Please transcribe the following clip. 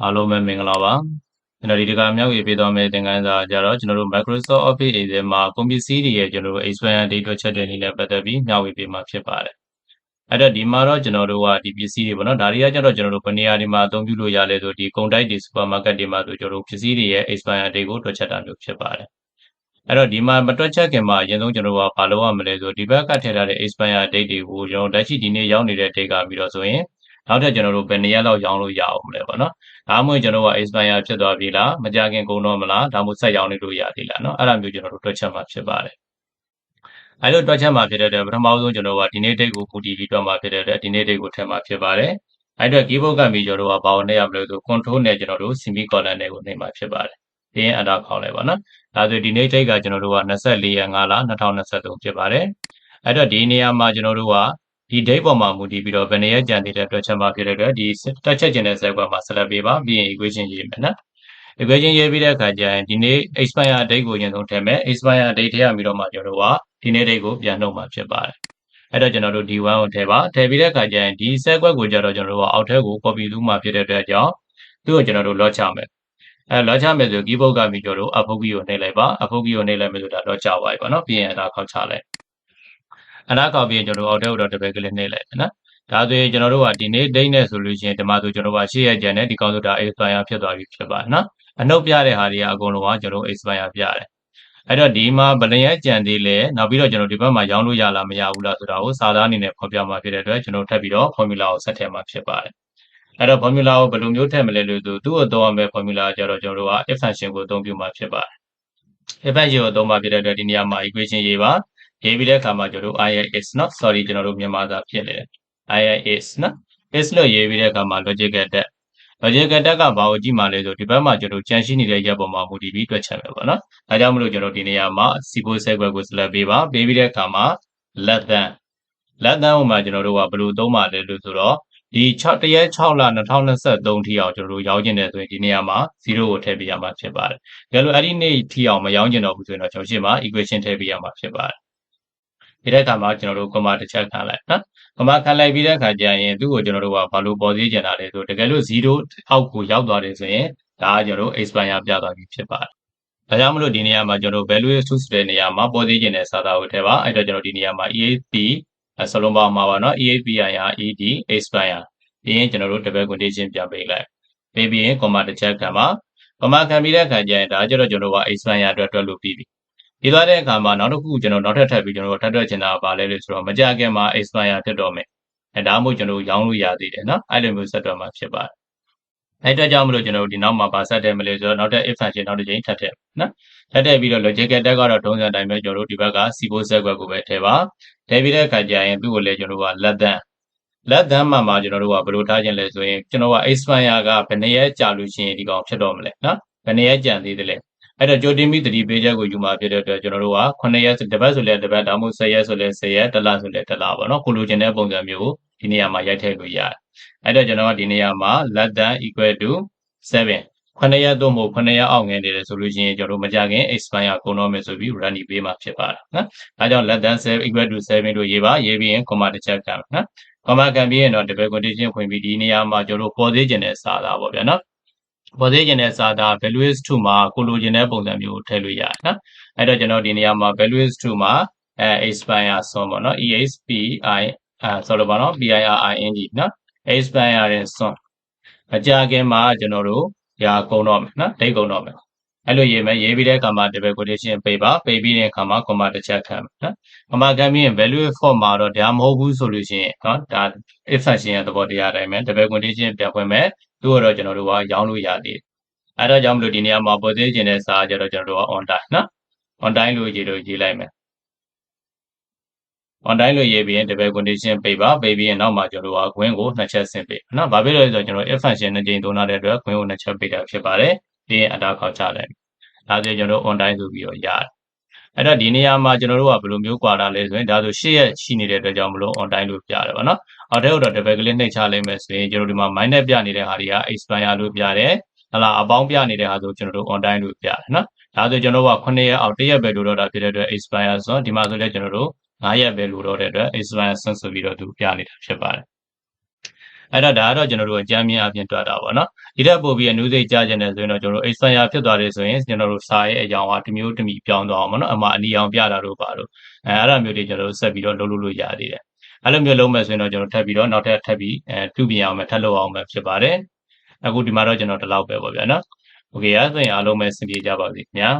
အားလုံးပဲမင်္ဂလာပါကျွန်တော်ဒီတစ်ခါမြောက်ရေးပေးသွားမယ့်သင်ခန်းစာကြတော့ကျွန်တော်တို့ Microsoft Office Excel မှာကုန်ပစ္စည်းတွေရဲ့ကျွန်တော်တို့ expiry date တွက်ချက်တဲ့နည်းနဲ့ပတ်သက်ပြီးမျှဝေပေးမှာဖြစ်ပါတယ်အဲ့တော့ဒီမှာတော့ကျွန်တော်တို့ကဒီပစ္စည်းတွေပေါ့နော်ဒါတွေကကျတော့ကျွန်တော်တို့ဘယ်နေရာဒီမှာအသုံးပြုလို့ရလဲဆိုဒီကုန်တိုက်တွေ supermarket တွေမှာဆိုကျွန်တော်တို့ပစ္စည်းတွေရဲ့ expiry date ကိုတွက်ချက်တာမျိုးဖြစ်ပါတယ်အဲ့တော့ဒီမှာမတွက်ချက်ခင်မှာအရင်ဆုံးကျွန်တော်တို့ကဘာလုပ်ရမလဲဆိုဒီဘက်ကထည့်ထားတဲ့ expiry date တွေကိုကျွန်တော်လက်ရှိဒီနေ့ရောက်နေတဲ့ date ကပြီးတော့ဆိုရင်နောက်ထပ်ကျွန်တော်တို့ဘယ်နှစ်ရက်လောက်ရောင်းလို့ရအောင်မလဲပေါ့နော်ဒါမှမဟုတ်ကျွန်တော်က expire ဖြစ်သွားပြီလားမကြခင်ကုန်တော့မလားဒါမှမဟုတ်ဆက်ရောင်းနေလို့ရသေးလားเนาะအဲ့ဒါမျိုးကျွန်တော်တို့တွက်ချက်မှာဖြစ်ပါတယ်အဲ့လိုတွက်ချက်မှာဖြစ်တဲ့အတွက်ပထမဆုံးကျွန်တော်ကဒီနေ့ date ကိုကူတည်ပြီးတွက်မှာဖြစ်တဲ့အတွက်ဒီနေ့ date ကိုထည့်မှာဖြစ်ပါတယ်အဲ့အတွက် keyboard ကပြီးကျွန်တော်တို့ကဘာကိုနှိပ်ရမလဲဆို control နဲ့ကျွန်တော်တို့ semicolon နဲ့ကိုနှိပ်မှာဖြစ်ပါတယ်ပြီးရင် enter ခေါက်လိုက်ပါနော်ဒါဆိုဒီနေ့ date ကကျွန်တော်တို့က24ရက်5လ2023ဖြစ်ပါတယ်အဲ့တော့ဒီနေရာမှာကျွန်တော်တို့ကဒီ date ပေါ်မှာမူတည်ပြီးတော့ဘယ်နှစ်ရက်ကြံနေတဲ့အတွက်ချက်မှာဖြစ်တဲ့အတွက်ဒီတွက်ချက်ခြင်းတဲ့ဇာတ်ကွက်မှာဆက်လက်ပေးပါပြီးရင် equation ရေးမယ်နော် equation ရေးပြီးတဲ့အခါကျရင်ဒီနေ့ expire date ကိုအရင်ဆုံးထည့်မယ် expire date ထည့်ရပြီးတော့မှကျွန်တော်တို့ကဒီနေ့ date ကိုပြန်နှုတ်မှာဖြစ်ပါတယ်အဲ့တော့ကျွန်တော်တို့ D1 ကိုထည့်ပါထည့်ပြီးတဲ့အခါကျရင်ဒီဇာတ်ကွက်ကိုကျတော့ကျွန်တော်တို့ကအောက်ထပ်ကို copy လုပ်မှာဖြစ်တဲ့အတွက်ကြောင့်သူ့ကိုကျွန်တော်တို့ load ချမယ်လောချမယ်ဆို keyboard ကပြီးကျွန်တော်တို့အဖုတ်ကြီးကိုနှိပ်လိုက်ပါအဖုတ်ကြီးကိုနှိပ်လိုက်မယ်ဆိုတော့လောချပါပြီပေါ့နော်ပြီးရင်အဲ့ဒါခောက်ချလိုက်အဲ့ဒါခောက်ပြီးရင်ကျွန်တော်တို့အောက်ထပ်ကိုတော့တပည့်ကလေးနှိပ်လိုက်နော်ဒါဆိုရင်ကျွန်တော်တို့ကဒီနေ့ date နဲ့ဆိုလို့ရှိရင်ဒီမှာဆိုကျွန်တော်တို့က8ရက်ကျန်တဲ့ဒီကောင်ဆိုတာ expire ဖြစ်သွားပြီဖြစ်ပါနော်အနှုတ်ပြတဲ့ဟာတွေကအကုန်လုံးကကျွန်တော်တို့ expire ပြတယ်အဲ့တော့ဒီမှာဘယ်နှစ်ရက်ကျန်သေးလဲနောက်ပြီးတော့ကျွန်တော်ဒီဘက်မှာရောင်းလို့ရလားမရဘူးလားဆိုတာကိုစာသားအနေနဲ့ဖော်ပြမှာဖြစ်တဲ့အတွက်ကျွန်တော်ထပ်ပြီးတော့ formula ကိုဆက်ထည့်မှာဖြစ်ပါတယ်အဲ့တော့ formula ကိုဘယ်လိုမျိုးထည့်မလဲလို့ဆိုသူ့ကိုသုံးရမယ့် formula ကျတော့ကျွန်တော်တို့က if function ကိုအသုံးပြုမှာဖြစ်ပါတယ် if function ကိုသုံးမှာဖြစ်တဲ့အတွက်ဒီနေရာမှာ equation ရေးပါရေးပြီးတဲ့အခါမှာကျွန်တော်တို့ is เนาะ sorry ကျွန်တော်တို့မြန်မာစာဖြစ်နေတယ် is เนาะ is လို့ရေးပြီးတဲ့အခါမှာ logical tag logical tag ကဘာကိုကြည့်မှာလဲဆိုဒီဘက်မှာကျွန်တော်ကြံရှိနေတဲ့ရက်ပေါ်မှာမူတည်ပြီးတွက်ချက်မယ်ပေါ့နော်ဒါကြောင့်မလို့ကျွန်တော်ဒီနေရာမှာ suppose sequence ကို select ပေးပါပေးပြီးတဲ့အခါမှာ let than ဟိုမှာကျွန်တော်တို့ကဘယ်လိုသုံးပါလဲလို့ဆိုတော့ဒီ6ရက်6လ2023ထိအောင်ကျွန်တော်တို့ရောင်းကျင်တယ်ဆိုရင်ဒီနေရာမှာ0ကိုထည့်ပေးရမှာဖြစ်ပါတယ်။ဒါလို့အဲ့ဒီနေ့ထိအောင်မရောင်းကျင်တော့ဘူးဆိုရင်တော့ကျွန်တော်ရှင်းမှာ equation ထည့်ပေးရမှာဖြစ်ပါတယ်။ဒီတဲ့အခါမှာကျွန်တော်တို့ comma တစ်ချက်ခံလိုက်နော်။ comma ခံလိုက်ပြီးတဲ့အခါကျရင်သူ့ကိုကျွန်တော်တို့ကဘာလို့ပေါ်သေးကျင်တာလဲဆိုတကယ်လို့0အောက်ကိုရောက်သွားတယ်ဆိုရင်ဒါကကျွန်တော်တို့ expire ပြသွားပြီဖြစ်ပါတယ်။ဒါကြောင့်မလို့ဒီနေရာမှာကျွန်တော် value is true ဆိုတဲ့နေရာမှာပေါ်သေးကျင်တဲ့စာသားကိုထည့်ပါအဲ့တော့ကျွန်တော်ဒီနေရာမှာ EAP စလုံးပေါင်းမှာပါနော် EAPIR ED expire ပြီးရင်ကျွန်တော်တို့ double quotation ပြန်ပေးလိုက်ပေးပြီးရင် comma တစ်ချက်ခံပါ comma ခံပြီးတဲ့အခါကျရင်ဒါကျတော့ကျွန်တော်က expire အတွက်တွက်လို့ပြီးပြီဒီသွားတဲ့အခါမှာနောက်တစ်ခုကျွန်တော်နောက်ထပ်ထပ်ပြီးကျွန်တော်ထပ်တွက်ချင်တာကဘာလဲလို့ဆိုတော့မကြခင်မှာ expire ဖြစ်တော့မယ်ဒါမှမဟုတ်ကျွန်တော်ရောင်းလို့ရသေးတယ်နော်အဲ့လိုမျိုးဆက်တွက်မှာဖြစ်ပါတယ်အဲ့အတွက်ကြောင့်မလို့ကျွန်တော်တို့ဒီနောက်မှာပါဆက်တယ်မလို့ဆိုတော့နောက်ထပ် if function နောက်တစ်ချိန်ထပ်ထည့်နော်ထပ်ထည့်ပြီးတော့ logical tag ကတော့ထုံးစံတိုင်းပဲကျွန်တော်တို့ဒီဘက်က suppose sequence ကိုပဲထည့်ပါထည့်ပြီးတဲ့အခါကျရင်သူ့ကိုလည်းကျွန်တော်တို့က let than မှာကျွန်တော်တို့ကဘယ်လိုထားခြင်းလဲဆိုရင်ကျွန်တော်က expire ကဘယ်နှစ်ရက်ကြာလို့ရှိရင်ဒီကောင်ဖြစ်တော့မလဲနော်ဘယ်နှစ်ရက်ကြာသေးတယ်လဲအဲ့တော့ကြိုတင်ပြီးသတိပေးချက်ကိုယူမှာဖြစ်တဲ့အတွက်ကျွန်တော်တို့က9ရက်တစ်ပတ်ဆိုလဲတစ်ပတ်ဒါမှမဟုတ်10ရက်ဆိုလဲ10ရက်တစ်လဆိုလဲတစ်လပေါ့နော်ကိုလိုချင်တဲ့ပုံစံမျိုးဒီနေရာမှာရိုက်ထည့်လို့ရတယ်အဲ့တော့ကျွန်တော်ကဒီနေရာမှာ let than equal to 7 9ရက်သို့မဟုတ်9ရက်အောက်ငယ်နေတယ်ဆိုလို့ရှိရင်ကျွန်တော်တို့မကြခင် expire ကုန်တော့မယ်ဆိုပြီး run ပေးမှာဖြစ်ပါတယ်နော်အဲကြောင့် let than 7 equal to 7လို့ရေးပါရေးပြီးရင် comma တစ်ချက်ခံနော် comma ခံပြီးရင်တော့ double quotation ဖွင့်ပြီးဒီနေရာမှာကျွန်တော်တို့ပေါ်သေးခြင်းတဲ့စာသားပေါ့ဗျာနော်ပေါ်သေးခြင်းတဲ့စာသား value is 2မှာကိုလိုချင်တဲ့ပုံစံမျိုးကိုထည့်လို့ရတယ်နော်အဲ့တော့ကျွန်တော်ဒီနေရာမှာ value is 2မှာexpire ဆုံးပေါ့နော် expi ဆိုတော့ဘာနော် piring နော် expire ရင်ဆုံးအကြခင်မှာကျွန်တော်တို့ရာကုန်တော့မယ်နော်ဒိတ်ကုန်တော့မယ်အဲ့လိုရေးမယ်ရေးပြီးတဲ့အခါမှာ double quotation ပေးပါပေးပြီးတဲ့အခါမှာ comma တစ်ချက်ခံမယ်နော် comma ခံပြီးရင် value for မှာတော့ဒါမဟုတ်ဘူးဆိုလို့ရှိရင်နော်ဒါ if function ရဲ့သဘောတရားအတိုင်းပဲ double quotation ပြန်ဖွင့်မယ်သူ့တော့ကျွန်တော်တို့ကရောင်းလို့ရသေးတယ်အဲ့တော့ကြောင့်မလို့ဒီနေရာမှာပေါ်သေးခြင်းတဲ့စာကြတော့ကျွန်တော်တို့က on time နော် on time လို့ရေးလိုက်မယ် on time လို့ရေးပြီးရင် double quotation ပေးပါပေးပြီးရင်နောက်မှာကျွန်တော်တို့က green ကိုနှစ်ချက်ဆင့်ပေးနော်ဘာဖြစ်လို့လဲဆိုတော့ကျွန်တော် if function နှစ်ကြိမ်သုံးထားတဲ့အတွက် green ကိုနှစ်ချက်ပေးတာဖြစ်ပါတယ်ပြီးရင်အတားခေါက်ချလိုက်ဒါဆိုကျွန်တော်တို့ on time ဆိုပြီးတော့ရတယ်အဲ့တော့ဒီနေရာမှာကျွန်တော်တို့ကဘယ်လိုမျိုးကွာတာလဲဆိုရင်ဒါဆို8ရက်ရှိနေတဲ့အတွက်ကြောင့်မလို့ on time လို့ပြရတယ်ဗောနော်အောက်ထဲတော့ double click နှိပ်ချလိုက်မယ်ဆိုရင်ကျွန်တော်ဒီမှာ minus ပြနေတဲ့ဟာတွေက expire လို့ပြတယ်ဟလာအပေါင်းပြနေတဲ့ဟာဆိုကျွန်တော်တို့ on time လို့ပြတယ်နော်ဒါဆိုကျွန်တော်တို့က9ရက်အောက်1ရက်ပဲလို့တော့တာဖြစ်တဲ့အတွက် expire ဆိုဒီမှာဆိုလည်းကျွန်တော်တို့9ရက်ပဲလို့တော့တဲ့အတွက် expire ဆိုပြီးတော့သူပြနေတာဖြစ်ပါတယ် အဲ့တော့ဒါကတော့ကျွန်တော်တို့အကြမ်းမြင်အပြင်တွက်တာပေါ့နော်ဒီထက်ပိုပြီးအနုစိတ်ကြားကျင်တယ်ဆိုရင်တော့ကျွန်တော်တို့ expire ဖြစ်သွားတယ်ဆိုရင်ကျွန်တော်တို့စာရဲ့အကြောင်းကတစ်မျိုးတစ်မီပြောင်းသွားအောင်ပေါ့နော်အမှအနီအောင်ပြတာတို့ပါတော့အဲ့ဒါမျိုးတွေကျွန်တော်တို့ဆက်ပြီးတော့လုပ်လို့ရသေးတယ်အဲ့လိုမျိုးလုပ်မယ်ဆိုရင်တော့ကျွန်တော်ထပ်ပြီးတော့နောက်ထပ်ပြုပြင်အောင်မယ်ထပ်လုပ်အောင်မယ်ဖြစ်ပါတယ်အခုဒီမှာတော့ကျွန်တော်ဒီလောက်ပဲပေါ့ဗျာနော်โอเคအဲ့ဆိုရင်အားလုံးပဲအဆင်ပြေကြပါစေခင်ဗျာ